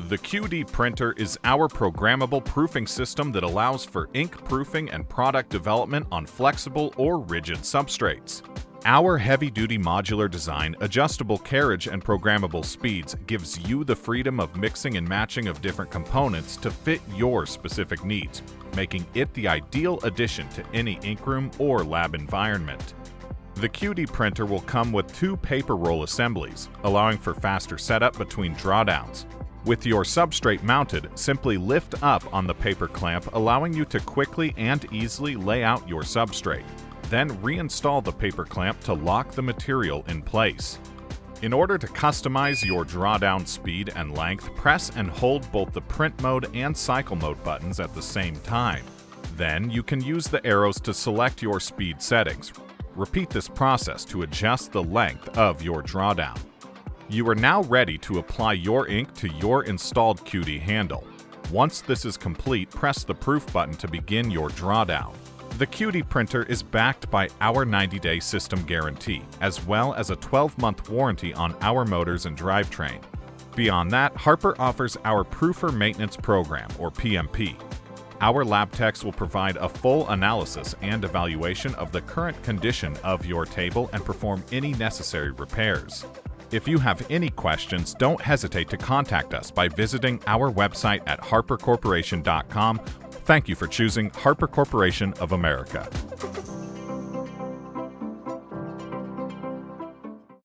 The QD printer is our programmable proofing system that allows for ink proofing and product development on flexible or rigid substrates. Our heavy-duty modular design, adjustable carriage, and programmable speeds gives you the freedom of mixing and matching of different components to fit your specific needs, making it the ideal addition to any inkroom or lab environment. The QD printer will come with 2 paper roll assemblies, allowing for faster setup between drawdowns. With your substrate mounted, simply lift up on the paper clamp, allowing you to quickly and easily lay out your substrate. Then reinstall the paper clamp to lock the material in place. In order to customize your drawdown speed and length, press and hold both the print mode and cycle mode buttons at the same time. Then you can use the arrows to select your speed settings. Repeat this process to adjust the length of your drawdown. You are now ready to apply your ink to your installed QD handle. Once this is complete, press the proof button to begin your drawdown. The QD printer is backed by our 90-day system guarantee, as well as a 12-month warranty on our motors and drivetrain. Beyond that, Harper offers our Proofer Maintenance Program, or PMP. Our lab techs will provide a full analysis and evaluation of the current condition of your table and perform any necessary repairs. If you have any questions, don't hesitate to contact us by visiting our website at harpercorporation.com. Thank you for choosing Harper Corporation of America.